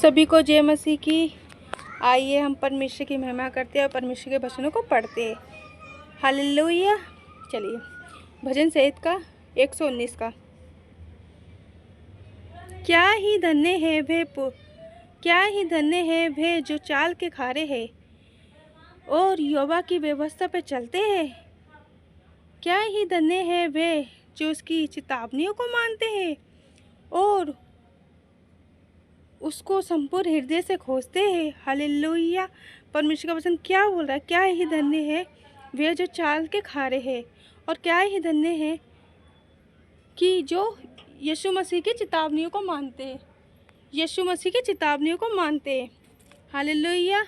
सभी को जय मसीह की। आइए हम परमेश्वर की महिमा करते हैं और परमेश्वर के वचनों को पढ़ते हैं। हालेलुया। चलिए भजन संहित का 119 का। क्या ही धन्य है वे जो चाल के खारे हैं और यहोवा की व्यवस्था पे चलते हैं। क्या ही धन्य है वे जो उसकी चेतावनियों को मानते हैं और उसको संपूर्ण हृदय से खोजते हैं। हालेलुया। परमेश्वर का वचन क्या बोल रहा है? क्या ही धन्य है वे जो चाल के खारे हैं और क्या ही धन्य है कि जो यीशु मसीह की चेतावनियों को मानते हैं, यीशु मसीह की चेतावनियों को मानते हैं। हालेलुया।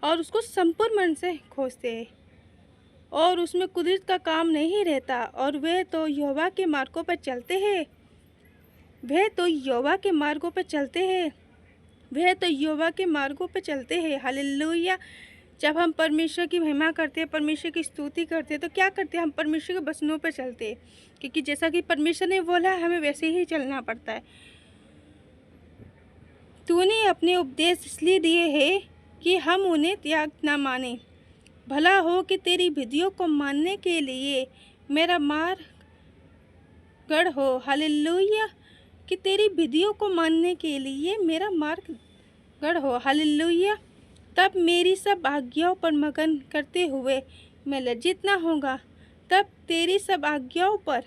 और उसको संपूर्ण मन से खोजते हैं और उसमें कुदरत का काम नहीं रहता। और वे तो यहोवा के मार्गों पर चलते हैं, वे तो यहोवा के मार्गों पर चलते हैं, वे तो यहोवा के मार्गों पर चलते हैं। हालेलुया। जब हम परमेश्वर की महिमा करते हैं, परमेश्वर की स्तुति करते हैं, तो क्या करते हैं? हम परमेश्वर के वचनों पर चलते हैं, क्योंकि जैसा कि परमेश्वर ने बोला है हमें वैसे ही चलना पड़ता है। तूने अपने उपदेश इसलिए दिए हैं कि हम उन्हें त्याग न माने। भला हो कि तेरी विधियों को मानने के लिए मेरा मार्ग गढ़ हो। हालेलुया। कि तेरी विधियों को मानने के लिए मेरा मार्ग गढ़ हो। हालेलुया। तब मेरी सब आज्ञाओं पर मगन करते हुए मैं लज्जित ना होगा। तब तेरी सब आज्ञाओं पर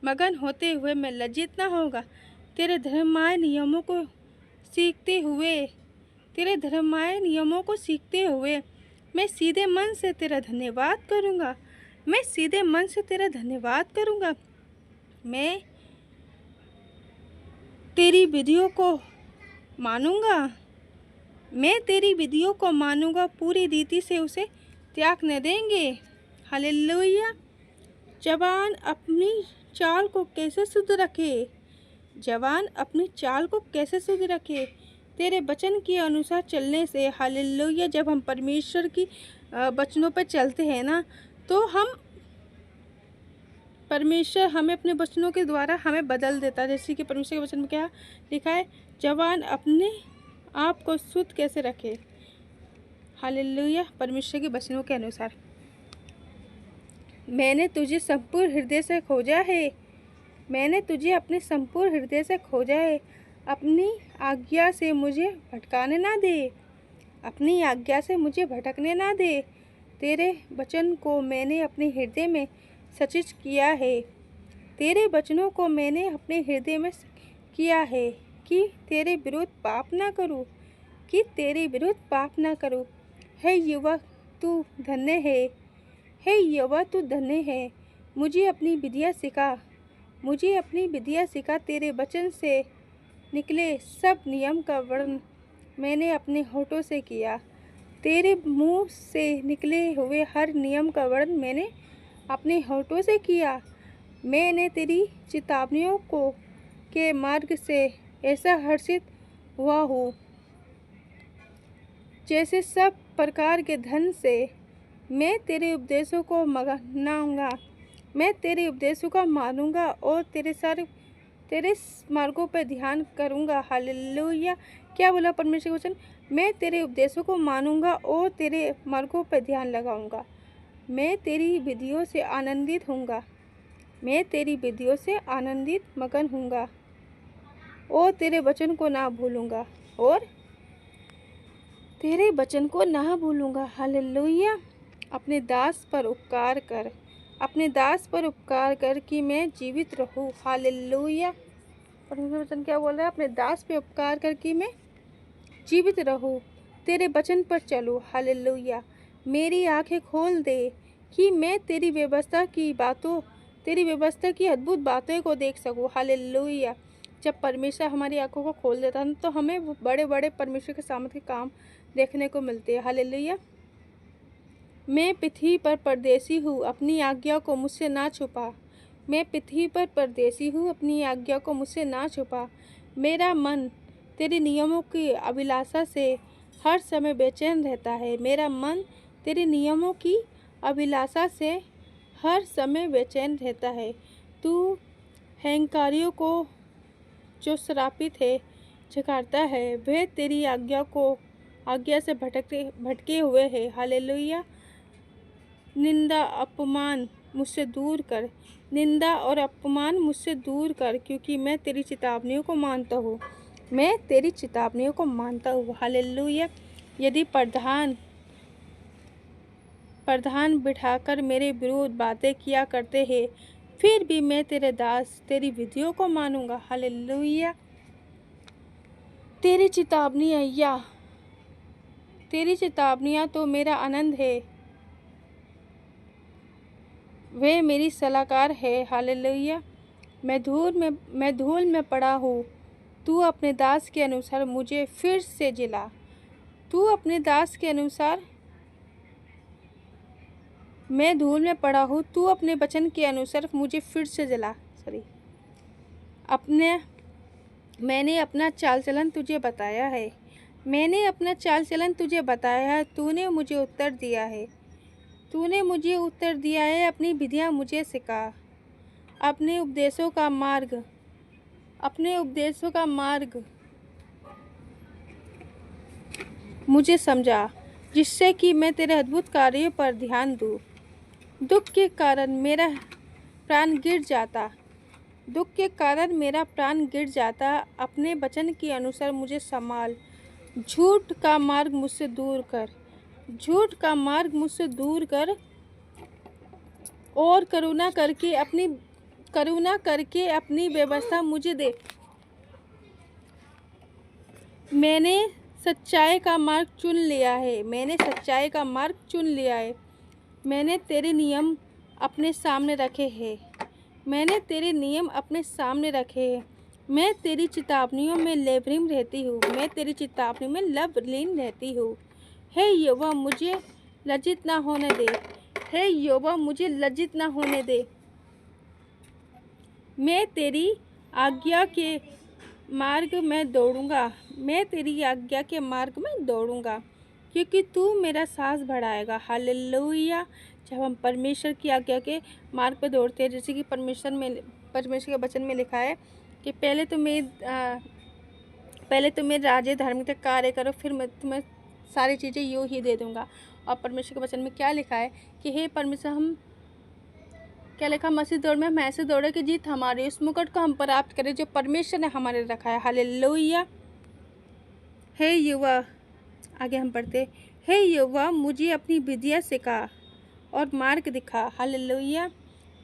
मगन होते हुए मैं लज्जित ना होगा। तेरे धर्माय नियमों को सीखते हुए, तेरे धर्माय नियमों को सीखते हुए मैं सीधे मन से तेरा धन्यवाद करूँगा। मैं सीधे मन से तेरा धन्यवाद करूँगा। मैं तेरी विधियों को मानूंगा, मैं तेरी विधियों को मानूंगा, पूरी रीति से उसे त्याग न देंगे। हालेलुया। जवान अपनी चाल को कैसे शुद्ध रखे, जवान अपनी चाल को कैसे शुद्ध रखे? तेरे वचन के अनुसार चलने से। हालेलुया। जब हम परमेश्वर की वचनों पर चलते हैं ना, तो हम परमेश्वर हमें अपने वचनों के द्वारा हमें बदल देता है। जैसे कि परमेश्वर के वचन में क्या लिखा है? जवान अपने आप को शुद्ध कैसे रखे। हालेलुया। परमेश्वर के वचनों के अनुसार। मैंने तुझे संपूर्ण हृदय से खोजा है, मैंने तुझे अपने संपूर्ण हृदय से खोजा है। अपनी आज्ञा से मुझे भटकाने ना दे, अपनी आज्ञा से मुझे भटकने ना दे। तेरे वचन को मैंने अपने हृदय में सचित किया है, तेरे वचनों को मैंने अपने हृदय में किया है कि तेरे विरुद्ध पाप ना करूं, कि तेरे विरुद्ध पाप ना करूं। हे युवा तू धन्य है, हे युवा तू धन्य है। मुझे अपनी विधियाँ सिखा, मुझे अपनी विधियाँ सिखा। तेरे वचन से निकले सब नियम का वर्णन मैंने अपने होठों से किया, तेरे मुंह से निकले हुए हर नियम का वर्णन मैंने अपने होठों से किया। मैंने तेरी चेतावनियों को के मार्ग से ऐसा हर्षित हुआ हूँ जैसे सब प्रकार के धन से। मैं तेरे उपदेशों को मनाऊंगा, मैं तेरे उपदेशों का मानूंगा और तेरे मार्गों पर ध्यान करूंगा। हालेलुया। क्या बोला परमेश्वर के वचन? मैं तेरे उपदेशों को मानूंगा और तेरे मार्गों पर ध्यान लगाऊंगा। मैं तेरी विधियों से आनंदित होऊंगा, मैं तेरी विधियों से आनंदित मगन होऊंगा और तेरे वचन को ना भूलूंगा, और तेरे वचन को ना भूलूंगा। हालेलुया। अपने दास पर उपकार कर, अपने दास पर उपकार कर कि मैं जीवित रहूं। हालेलुया। परमेश्वर वचन क्या बोल रहा है? अपने दास पे उपकार कर कि मैं जीवित रहूं, तेरे वचन पर चलूं। हालेलुया। मेरी आंखें खोल दे कि मैं तेरी व्यवस्था की बातों, तेरी व्यवस्था की अद्भुत बातों को देख सकूं। हालेलुया। जब परमेश्वर हमारी आंखों को खोल देता है तो हमें बड़े बड़े परमेश्वर के सामर्थ्य के काम देखने को मिलते हैं। हालेलुया। मैं पृथ्वी पर परदेसी हूँ, अपनी आज्ञा को मुझसे ना छुपा। मैं पृथ्वी पर परदेसी हूँ, अपनी आज्ञा को मुझसे ना छुपा। मेरा मन तेरे नियमों की अभिलाषा से हर समय बेचैन रहता है, मेरा मन तेरे नियमों की अभिलाषा से हर समय बेचैन रहता है। तू अहंकारियों को जो श्रापित है, झुकाता है, वह तेरी आज्ञा से भटके हुए है। हालेलुया। निंदा अपमान मुझसे दूर कर, निंदा और अपमान मुझसे दूर कर, क्योंकि मैं तेरी चेतावनियों को मानता हूँ, मैं तेरी चेतावनियों को मानता हूँ। हालेलुया। यदि प्रधान बिठाकर मेरे विरुद्ध बातें किया करते हैं, फिर भी मैं तेरे दास तेरी विधियों को मानूंगा। हालेलुया। तेरी चेतावनियाँ तो मेरा आनंद है, वे मेरी सलाहकार है। हालेलुया। मैं धूल में पड़ा हूँ, तू अपने दास के अनुसार मुझे फिर से जिला। तू अपने दास के अनुसार, मैं धूल में पड़ा हूँ, तू अपने वचन के अनुसार मुझे फिर से जला। मैंने अपना चाल चलन तुझे बताया है, मैंने अपना चाल चलन तुझे बताया है। तूने मुझे उत्तर दिया है, तूने मुझे उत्तर दिया है। अपनी विधियाँ मुझे सिखा, अपने उपदेशों का मार्ग मुझे समझा, जिससे कि मैं तेरे अद्भुत कार्यों पर ध्यान दूँ। दुख के कारण मेरा प्राण गिर जाता, अपने वचन के अनुसार मुझे संभाल। झूठ का मार्ग मुझसे दूर कर और करुणा करके अपनी व्यवस्था मुझे दे। मैंने सच्चाई का मार्ग चुन लिया है, मैंने तेरे नियम अपने सामने रखे हैं, मैं तेरी चेतावनियों में लवलीन रहती हूँ। हे यहोवा मुझे लज्जित ना होने दे, मैं तेरी आज्ञा के मार्ग में दौड़ूंगा, क्योंकि तू मेरा साहस बढ़ाएगा। हालेलुया। जब हम परमेश्वर की आज्ञा के मार्ग पर दौड़ते हैं, जैसे कि परमेश्वर के वचन में लिखा है कि पहले तुम मेरे राज्य धार्मिकता कार्य करो, फिर मैं तुम्हें सारी चीज़ें यूँ ही दे दूँगा। और परमेश्वर के वचन में क्या लिखा है कि हे परमेश्वर, क्या लिखा, मसीह दौड़ में हम ऐसे दौड़े कि जीत हमारी, उस मुकुट को हम प्राप्त करें जो परमेश्वर ने हमारे रखा है। हालेलुया। हे यहोवा, आगे हम पढ़ते, हे यहोवा मुझे अपनी विधियाँ सिखा और मार्ग दिखा। हालेलुया।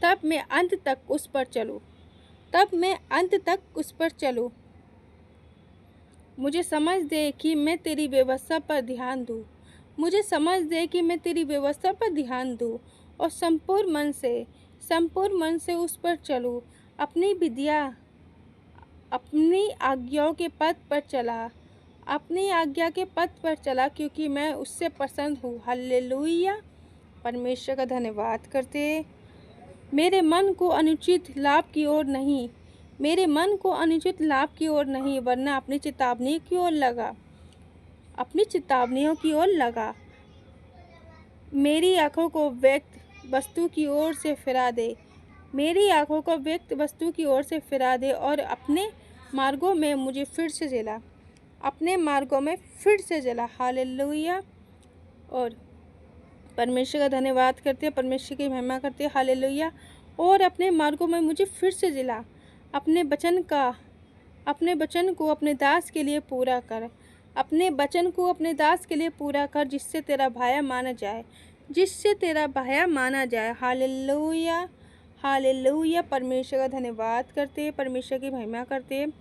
तब मैं अंत तक उस पर चलूँ। मुझे समझ दे कि मैं तेरी व्यवस्था पर ध्यान दूँ, और संपूर्ण मन से उस पर चलूँ। अपनी आज्ञाओं के पथ पर चला, क्योंकि मैं उससे प्रसन्न हूँ। हालेलुया। परमेश्वर का धन्यवाद करते। मेरे मन को अनुचित लाभ की ओर नहीं, वरना अपनी चेतावनियों की ओर लगा। मेरी आँखों को व्यक्त वस्तु की ओर से फिरा दे, और अपने मार्गों में मुझे फिर से जला। हालेलुया। और परमेश्वर का धन्यवाद करते हैं, परमेश्वर की महिमा करते हैं। हालेलुया। और अपने मार्गों में मुझे फिर से जिला। अपने वचन को अपने दास के लिए पूरा कर, जिससे तेरा भाया माना जाए। हालेलुया। हालेलुया। परमेश्वर का धन्यवाद करते हैं, परमेश्वर की महिमा करते हैं।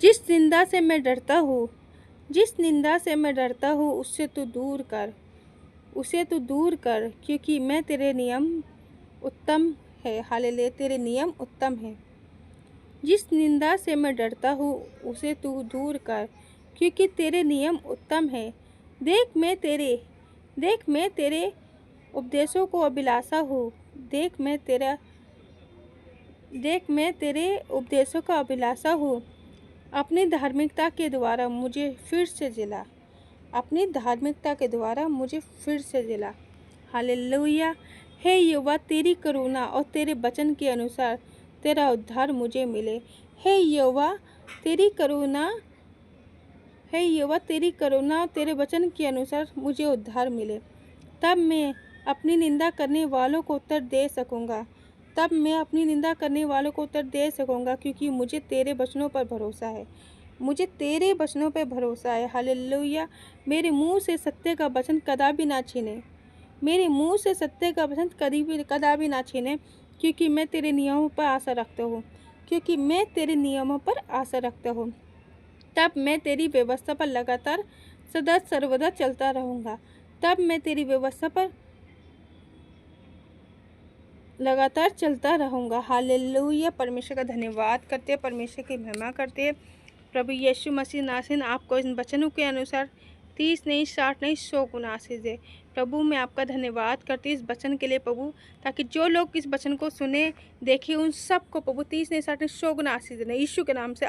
जिस निंदा से मैं डरता हूँ उससे तू दूर कर, क्योंकि मैं तेरे नियम उत्तम है। हालेलुया। तेरे नियम उत्तम है। जिस निंदा से मैं डरता हूँ उसे तू दूर कर, क्योंकि तेरे नियम उत्तम है। देख मैं तेरे उपदेशों को अभिलाषा हूँ। अपनी धार्मिकता के द्वारा मुझे फिर से जिला। हालेलुया। हे यहोवा, तेरी करुणा और तेरे वचन के अनुसार तेरा उद्धार मुझे मिले। हे यहोवा, तेरी करुणा है यहोवा, तेरी करुणा और तेरे वचन के अनुसार मुझे उद्धार मिले। तब मैं अपनी निंदा करने वालों को उत्तर दे सकूँगा। तब मैं अपनी निंदा करने वालों को उत्तर दे सकूँगा, क्योंकि मुझे तेरे वचनों पर भरोसा है। मुझे तेरे वचनों पर भरोसा है। हालेलुया। मेरे मुंह से सत्य का वचन कदापि ना छीने। मेरे मुंह से सत्य का वचन कदापि ना छीने, क्योंकि मैं तेरे नियमों पर आशा रखता हूँ। क्योंकि मैं तेरे नियमों पर आशा रखता हूँ। तब मैं तेरी व्यवस्था पर लगातार सदा सर्वदा चलता रहूँगा। तब मैं तेरी व्यवस्था पर लगातार चलता रहूँगा। हालेलुया। परमेश्वर का धन्यवाद करते हैं, परमेश्वर की महिमा करते हैं। प्रभु यीशु मसीह नासिन आपको इन वचनों के अनुसार 30 नहीं, 60 नहीं, 100 गुना आशीष दे। प्रभु मैं आपका धन्यवाद करती हूँ इस वचन के लिए प्रभु, ताकि जो लोग इस वचन को सुने देखें उन सबको प्रभु 30 नहीं, 60 नहीं, 100 गुना आशीष देना, यीशु के नाम से।